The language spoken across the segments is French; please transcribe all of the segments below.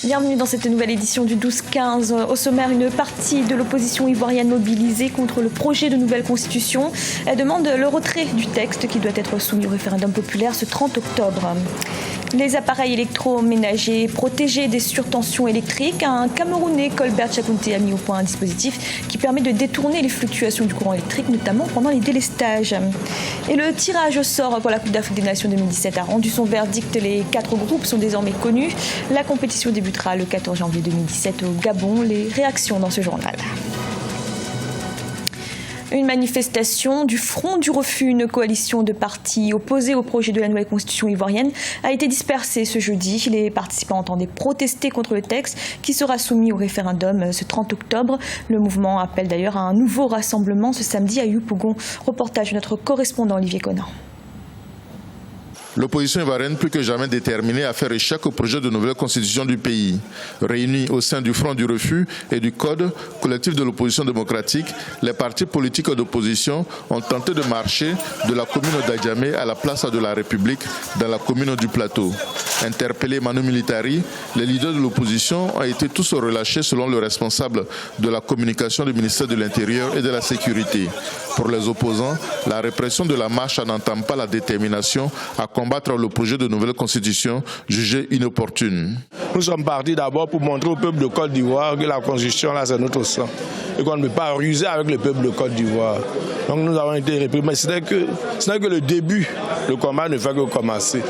Bienvenue dans cette nouvelle édition du 12-15. Au sommaire, une partie de l'opposition ivoirienne mobilisée contre le projet de nouvelle constitution. Elle demande le retrait du texte qui doit être soumis au référendum populaire ce 30 octobre. Les appareils électroménagers protégés des surtensions électriques. Un Camerounais, Colbert Chakounte, a mis au point un dispositif qui permet de détourner les fluctuations du courant électrique, notamment pendant les délestages. Et le tirage au sort pour la Coupe d'Afrique des Nations 2017 a rendu son verdict. Les 4 groupes sont désormais connus. La compétition débutera le 14 janvier 2017 au Gabon. Les réactions dans ce journal. Une manifestation du Front du Refus, une coalition de partis opposés au projet de la nouvelle constitution ivoirienne, a été dispersée ce jeudi. Les participants entendaient protester contre le texte qui sera soumis au référendum ce 30 octobre. Le mouvement appelle d'ailleurs à un nouveau rassemblement ce samedi à Yopougon. Reportage de notre correspondant Olivier Conan. L'opposition ivoirienne plus que jamais déterminée à faire échec au projet de nouvelle constitution du pays. Réunis au sein du Front du Refus et du Code, collectif de l'opposition démocratique, les partis politiques d'opposition ont tenté de marcher de la commune d'Adjamé à la place de la République dans la commune du Plateau. Interpellés Manu Militari, les leaders de l'opposition ont été tous relâchés selon le responsable de la communication du ministère de l'Intérieur et de la Sécurité. Pour les opposants, la répression de la marche n'entame pas la détermination à combattre le projet de nouvelle constitution jugé inopportune. Nous sommes partis d'abord pour montrer au peuple de Côte d'Ivoire que la constitution là c'est notre sang et qu'on ne peut pas ruser avec le peuple de Côte d'Ivoire. Donc nous avons été réprimés. Ce n'est que le début. Le combat ne fait que commencer.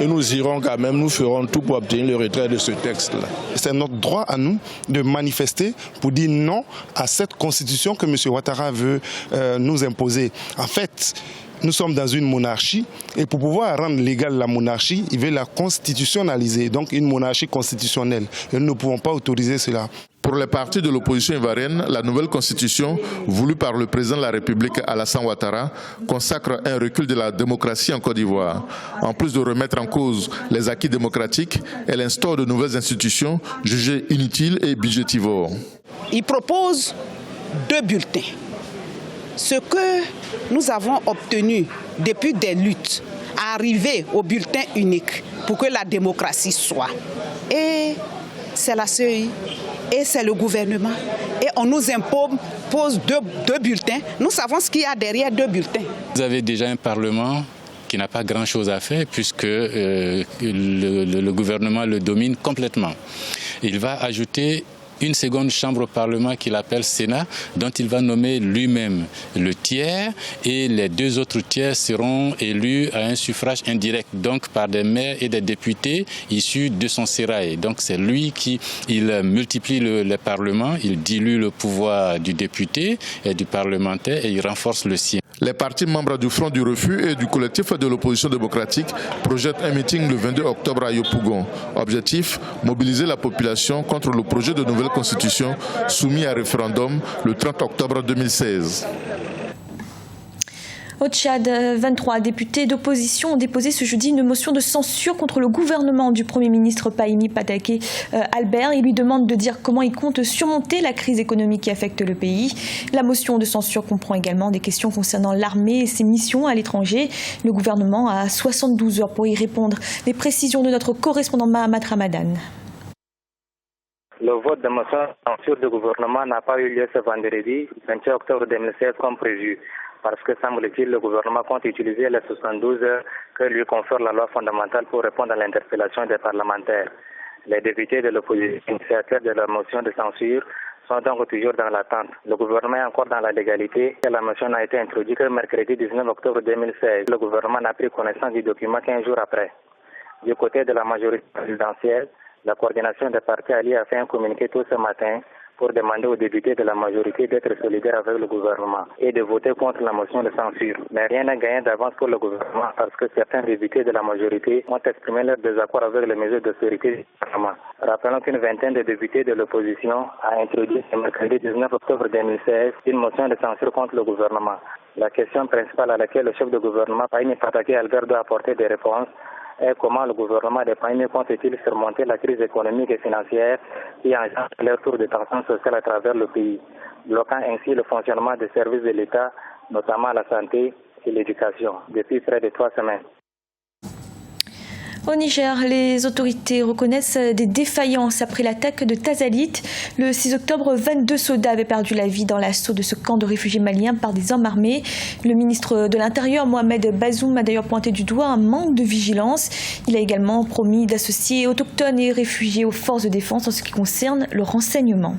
Et nous irons quand même, nous ferons tout pour obtenir le retrait de ce texte-là. C'est notre droit à nous de manifester pour dire non à cette constitution que M. Ouattara veut nous imposer. En fait, nous sommes dans une monarchie et pour pouvoir rendre légale la monarchie, il veut la constitutionnaliser, donc une monarchie constitutionnelle. Et nous ne pouvons pas autoriser cela. Pour les partis de l'opposition ivoirienne, la nouvelle constitution, voulue par le président de la République Alassane Ouattara, consacre un recul de la démocratie en Côte d'Ivoire. En plus de remettre en cause les acquis démocratiques, elle instaure de nouvelles institutions jugées inutiles et budgétivores. Il propose 2 bulletins. Ce que nous avons obtenu depuis des luttes, à arriver au bulletin unique pour que la démocratie soit. Et c'est la CEI, et c'est le gouvernement. Et on nous impose deux bulletins. Nous savons ce qu'il y a derrière 2 bulletins. Vous avez déjà un Parlement qui n'a pas grand-chose à faire puisque le gouvernement le domine complètement. Il va ajouter une seconde chambre au Parlement qu'il appelle Sénat, dont il va nommer lui-même le tiers, et les 2 autres tiers seront élus à un suffrage indirect, donc par des maires et des députés issus de son sérail. Donc c'est lui qui multiplie le Parlement, il dilue le pouvoir du député et du parlementaire et il renforce le sien. Les partis membres du Front du Refus et du collectif de l'opposition démocratique projettent un meeting le 22 octobre à Yopougon. Objectif, mobiliser la population contre le projet de nouvelle constitution soumis à référendum le 30 octobre 2016. Au Tchad, 23 députés d'opposition ont déposé ce jeudi une motion de censure contre le gouvernement du Premier ministre Pahimi Pataké Albert. Ils lui demandent de dire comment il compte surmonter la crise économique qui affecte le pays. La motion de censure comprend également des questions concernant l'armée et ses missions à l'étranger. Le gouvernement a 72 heures pour y répondre. Les précisions de notre correspondant Mahamat Ramadan. Le vote de motion de censure du gouvernement n'a pas eu lieu ce vendredi, 28 octobre 2016, comme prévu. Parce que, semble-t-il, le gouvernement compte utiliser les 72 heures que lui confère la loi fondamentale pour répondre à l'interpellation des parlementaires. Les députés de l'opposition initiateurs de la motion de censure sont donc toujours dans l'attente. Le gouvernement est encore dans la légalité et la motion n'a été introduite que mercredi 19 octobre 2016. Le gouvernement n'a pris connaissance du document qu'1 jour après. Du côté de la majorité présidentielle, la coordination des partis alliés a fait un communiqué tôt ce matin pour demander aux députés de la majorité d'être solidaires avec le gouvernement et de voter contre la motion de censure. Mais rien n'est gagné d'avance pour le gouvernement parce que certains députés de la majorité ont exprimé leur désaccord avec les mesures d'austérité du gouvernement. Rappelons qu'une vingtaine de députés de l'opposition a introduit ce mercredi 19 octobre 2016 une motion de censure contre le gouvernement. La question principale à laquelle le chef de gouvernement, Pahimi Pataké Albert, doit apporter des réponses et comment le gouvernement des Pahimi compte-t-il surmonter la crise économique et financière qui engendre leur tour de tension sociale à travers le pays, bloquant ainsi le fonctionnement des services de l'État, notamment la santé et l'éducation, depuis près de 3 semaines. Au Niger, les autorités reconnaissent des défaillances après l'attaque de Tazalit. Le 6 octobre, 22 soldats avaient perdu la vie dans l'assaut de ce camp de réfugiés maliens par des hommes armés. Le ministre de l'Intérieur, Mohamed Bazoum, a d'ailleurs pointé du doigt un manque de vigilance. Il a également promis d'associer autochtones et réfugiés aux forces de défense en ce qui concerne le renseignement.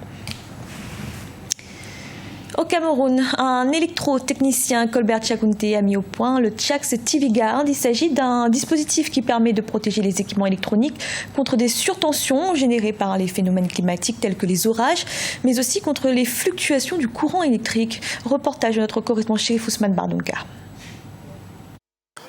Au Cameroun, un électrotechnicien, Colbert Chakunte, a mis au point le Chax TV Guard. Il s'agit d'un dispositif qui permet de protéger les équipements électroniques contre des surtensions générées par les phénomènes climatiques tels que les orages, mais aussi contre les fluctuations du courant électrique. Reportage de notre correspondant Chérif Ousmane Bardonka.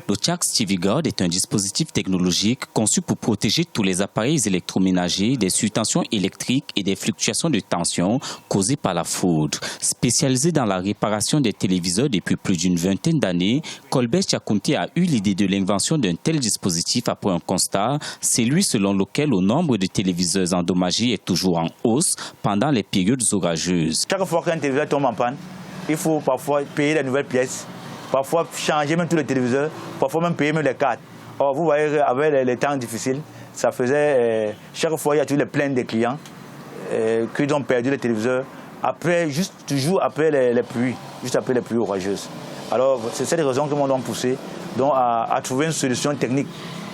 Le Chax TV Guard est un dispositif technologique conçu pour protéger tous les appareils électroménagers des surtensions électriques et des fluctuations de tension causées par la foudre. Spécialisé dans la réparation des téléviseurs depuis plus d'une vingtaine d'années, Colbert Chakunte a eu l'idée de l'invention d'un tel dispositif après un constat, celui selon lequel le nombre de téléviseurs endommagés est toujours en hausse pendant les périodes orageuses. Chaque fois qu'un téléviseur tombe en panne, il faut parfois payer les nouvelles pièces. Parfois changer même tous les téléviseurs, parfois même payer même les cartes. Or, vous voyez, avec les temps difficiles, ça faisait, chaque fois il y a toujours les plaintes des clients qui ont perdu les téléviseurs, après, toujours après les pluies, juste après les pluies orageuses. Alors, c'est cette raison que nous avons poussé donc, à trouver une solution technique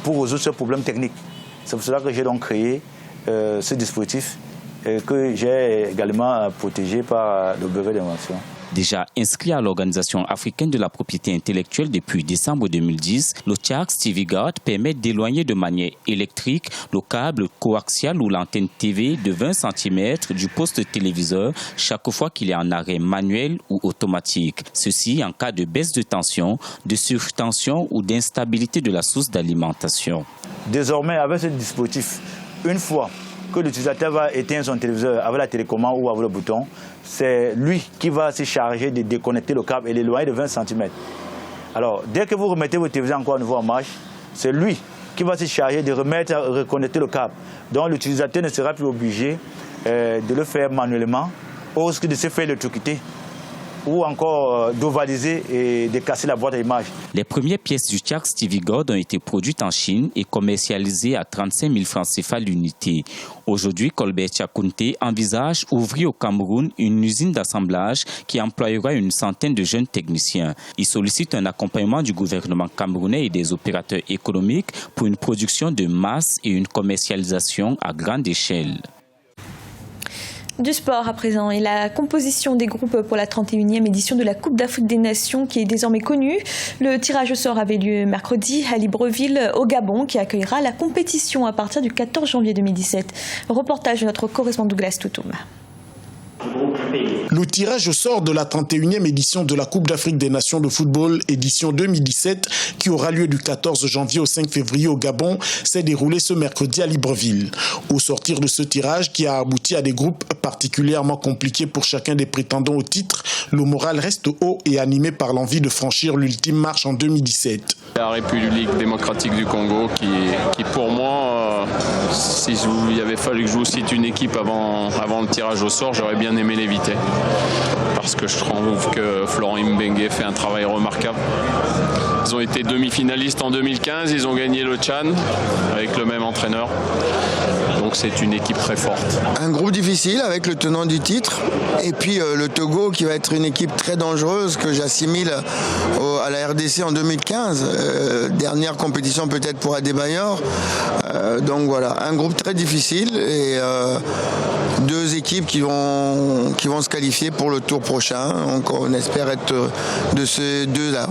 pour résoudre ce problème technique. C'est pour cela que j'ai donc créé ce dispositif que j'ai également protégé par le brevet d'invention. Déjà inscrit à l'Organisation africaine de la propriété intellectuelle depuis décembre 2010, le Chax TV Guard permet d'éloigner de manière électrique le câble coaxial ou l'antenne TV de 20 cm du poste téléviseur chaque fois qu'il est en arrêt manuel ou automatique. Ceci en cas de baisse de tension, de surtension ou d'instabilité de la source d'alimentation. Désormais, avec ce dispositif, une fois que l'utilisateur va éteindre son téléviseur avec la télécommande ou avec le bouton, c'est lui qui va se charger de déconnecter le câble et l'éloigner de 20 cm. Alors, dès que vous remettez votre téléviseur encore à nouveau en marche, c'est lui qui va se charger de reconnecter le câble. Donc, l'utilisateur ne sera plus obligé de le faire manuellement, au risque de se faire électrocuter ou encore d'ovaliser et de casser la boîte à images. Les premières pièces du Chax TV Guard ont été produites en Chine et commercialisées à 35 000 francs CFA l'unité. Aujourd'hui, Colbert Chakunte envisage ouvrir au Cameroun une usine d'assemblage qui employera une centaine de jeunes techniciens. Il sollicite un accompagnement du gouvernement camerounais et des opérateurs économiques pour une production de masse et une commercialisation à grande échelle. Du sport à présent et la composition des groupes pour la 31e édition de la Coupe d'Afrique des Nations qui est désormais connue. Le tirage au sort avait lieu mercredi à Libreville au Gabon qui accueillera la compétition à partir du 14 janvier 2017. Reportage de notre correspondant Douglas Toutoum. Le tirage au sort de la 31e édition de la Coupe d'Afrique des Nations de football, édition 2017, qui aura lieu du 14 janvier au 5 février au Gabon, s'est déroulé ce mercredi à Libreville. Au sortir de ce tirage, qui a abouti à des groupes particulièrement compliqués pour chacun des prétendants au titre, le moral reste haut et animé par l'envie de franchir l'ultime marche en 2017. La République démocratique du Congo qui pour moi, si il avait fallu que je vous cite une équipe avant le tirage au sort, j'aurais bien aimé l'éviter. Parce que je trouve que Florent Mbengue fait un travail remarquable. Ils ont été demi-finalistes en 2015, ils ont gagné le Tchad avec le même entraîneur. Donc c'est une équipe très forte. Un groupe difficile avec le tenant du titre et puis le Togo qui va être une équipe très dangereuse que j'assimile à la RDC en 2015. Dernière compétition peut-être pour Adebayor. Donc voilà, un groupe très difficile et deux équipes qui vont se qualifier pour le tour prochain. Donc on espère être de ces deux-là.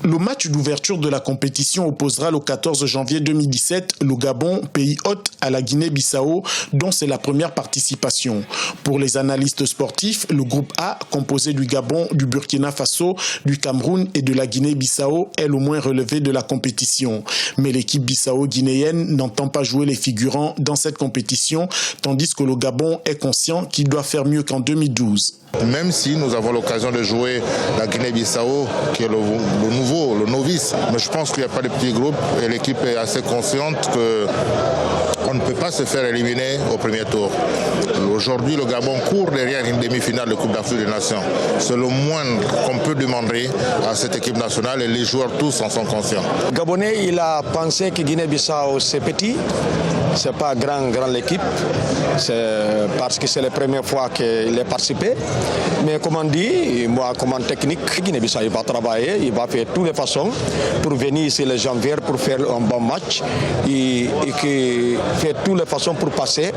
Le match d'ouverture de la compétition opposera le 14 janvier 2017 le Gabon, pays hôte, à la Guinée-Bissau, dont c'est la première participation. Pour les analystes sportifs, le groupe A, composé du Gabon, du Burkina Faso, du Cameroun et de la Guinée-Bissau, est le moins relevé de la compétition. Mais l'équipe bissau-guinéenne n'entend pas jouer les figurants dans cette compétition, tandis que le Gabon est conscient qu'il doit faire mieux qu'en 2012. Même si nous avons l'occasion de jouer la Guinée-Bissau, qui est le novice, mais je pense qu'il n'y a pas de petits groupes et l'équipe est assez consciente On ne peut pas se faire éliminer au premier tour. Aujourd'hui, le Gabon court derrière une demi-finale de Coupe d'Afrique des Nations. C'est le moindre qu'on peut demander à cette équipe nationale et les joueurs tous en sont conscients. Le Gabonais, il a pensé que Guinée-Bissau c'est petit, c'est pas grand l'équipe, c'est parce que c'est la première fois qu'il est participé. Mais comme on dit, moi comme technique, Guinée-Bissau il va travailler, il va faire toutes les façons pour venir ici le janvier pour faire un bon match et qui fait toutes les façons pour passer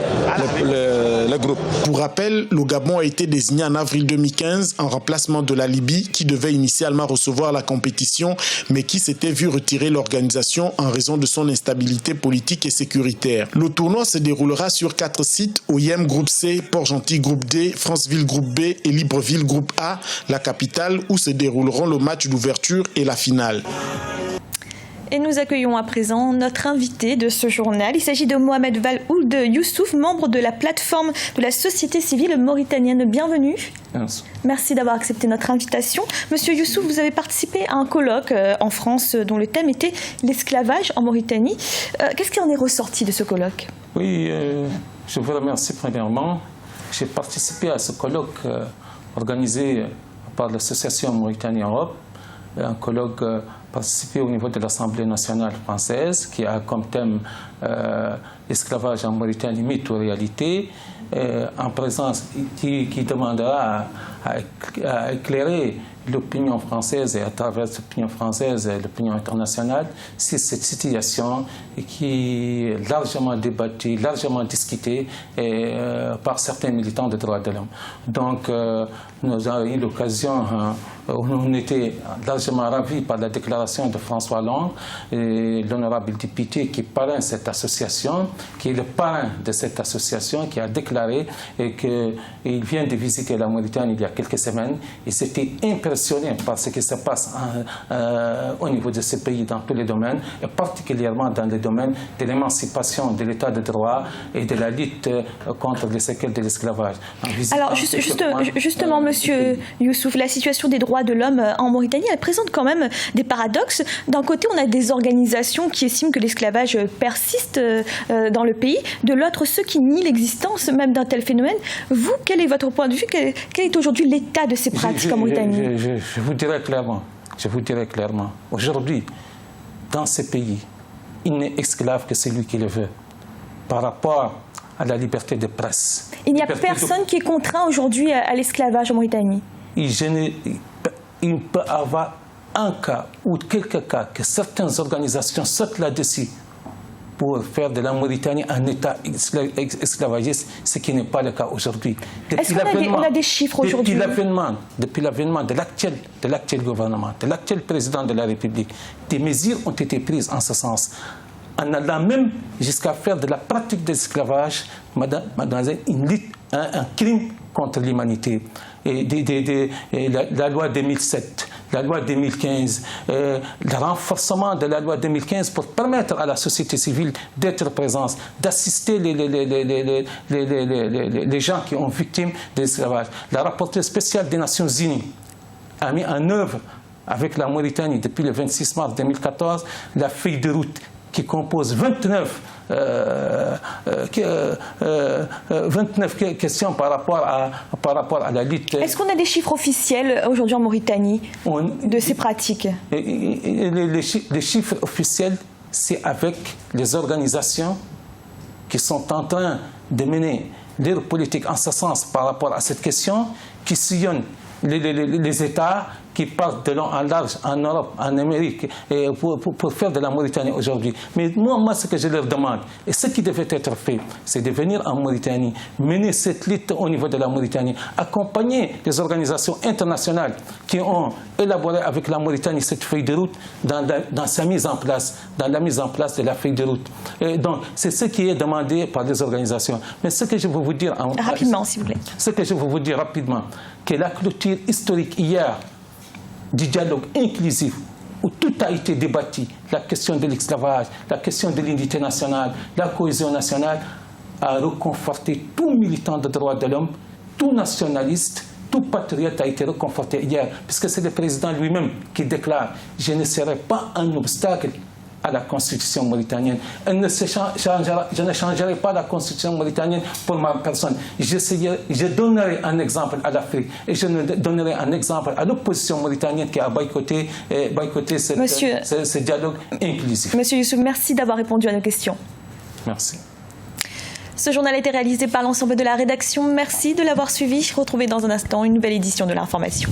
le groupe. Pour rappel, le Gabon a été désigné en avril 2015 en remplacement de la Libye qui devait initialement recevoir la compétition mais qui s'était vu retirer l'organisation en raison de son instabilité politique et sécuritaire. Le tournoi se déroulera sur 4 sites: OIM Groupe C, Port-Gentil Groupe D, Franceville Groupe B et Libreville Groupe A, la capitale où se dérouleront le match d'ouverture et la finale. Et nous accueillons à présent notre invité de ce journal. Il s'agit de Mohamed Val Ould Youssouf, membre de la plateforme de la société civile mauritanienne. Bienvenue. Merci d'avoir accepté notre invitation. Monsieur Youssouf, vous avez participé à un colloque en France dont le thème était l'esclavage en Mauritanie. Qu'est-ce qui en est ressorti de ce colloque? Oui, je vous remercie premièrement. J'ai participé à ce colloque organisé par l'association Mauritanie-Europe, un colloque participé au niveau de l'Assemblée nationale française qui a comme thème l'esclavage en Mauritanie, mythe ou réalité, en présence qui demandera à éclairer l'opinion française et à travers l'opinion française et l'opinion internationale sur cette situation qui est largement débattue, largement discutée par certains militants des droits de l'homme. Donc nous avons eu l'occasion, on était largement ravis par la déclaration de François Hollande, l'honorable député qui parraine cette association, qui est le parrain de cette association, qui a déclaré qu'il vient de visiter la Mauritanie il y a quelques semaines et c'était impressionné par ce qui se passe au niveau de ce pays dans tous les domaines, et particulièrement dans le domaine de l'émancipation de l'état de droit et de la lutte contre les séquelles de l'esclavage. Alors justement, monsieur Youssouf, la situation des droits de l'homme en Mauritanie, elle présente quand même des paradoxes. D'un côté, on a des organisations qui estiment que l'esclavage persiste dans le pays, de l'autre, ceux qui nient l'existence même d'un tel phénomène. Vous, quel est votre point de vue? Quel est aujourd'hui l'état de ces pratiques en Mauritanie? Je vous dirais clairement, aujourd'hui, dans ces pays, il n'est esclave que celui qui le veut, par rapport à la liberté de presse. Il n'y a personne qui est contraint aujourd'hui à l'esclavage en Mauritanie. Il peut y avoir un cas ou quelques cas que certaines organisations sautent là-dessus pour faire de la Mauritanie un État esclavagiste, ce qui n'est pas le cas aujourd'hui. Est-ce qu'on a des chiffres aujourd'hui? Depuis l'avènement de l'actuel gouvernement, de l'actuel président de la République, des mesures ont été prises en ce sens. En allant même jusqu'à faire de la pratique de l'esclavage une lutte, un crime contre l'humanité. La loi 2007, la loi 2015, le renforcement de la loi 2015 pour permettre à la société civile d'être présente, d'assister les gens qui ont victime de l'esclavage. La rapporteure spéciale des Nations Unies a mis en œuvre avec la Mauritanie depuis le 26 mars 2014 la feuille de route qui compose 29 questions par rapport à la lutte. Est-ce qu'on a des chiffres officiels aujourd'hui en Mauritanie de ces pratiques? Les chiffres officiels, c'est avec les organisations qui sont en train de mener leur politique en ce sens par rapport à cette question, qui sillonnent les États, qui partent de long en large en Europe, en Amérique, et pour faire de la Mauritanie aujourd'hui. Mais moi, ce que je leur demande, et ce qui devait être fait, c'est de venir en Mauritanie, mener cette lutte au niveau de la Mauritanie, accompagner les organisations internationales qui ont élaboré avec la Mauritanie cette feuille de route dans sa mise en place, dans la mise en place de la feuille de route. Et donc, c'est ce qui est demandé par les organisations. Mais ce que je veux vous dire... Rapidement, s'il vous plaît. Ce que je veux vous dire rapidement, que la clôture historique hier du dialogue inclusif où tout a été débattu, la question de l'esclavage, la question de l'unité nationale, la cohésion nationale, a reconforté tout militant de droits de l'homme, tout nationaliste, tout patriote a été reconforté hier, puisque c'est le président lui-même qui déclare « Je ne serai pas un obstacle à la constitution mauritanienne. Je ne changerai pas la constitution mauritanienne pour ma personne. Je donnerai un exemple à l'Afrique et je donnerai un exemple à l'opposition mauritanienne qui a boycotté ce dialogue inclusif. Monsieur Youssouf, merci d'avoir répondu à nos questions. Merci. Ce journal a été réalisé par l'ensemble de la rédaction. Merci de l'avoir suivi. Retrouvez dans un instant une nouvelle édition de l'information.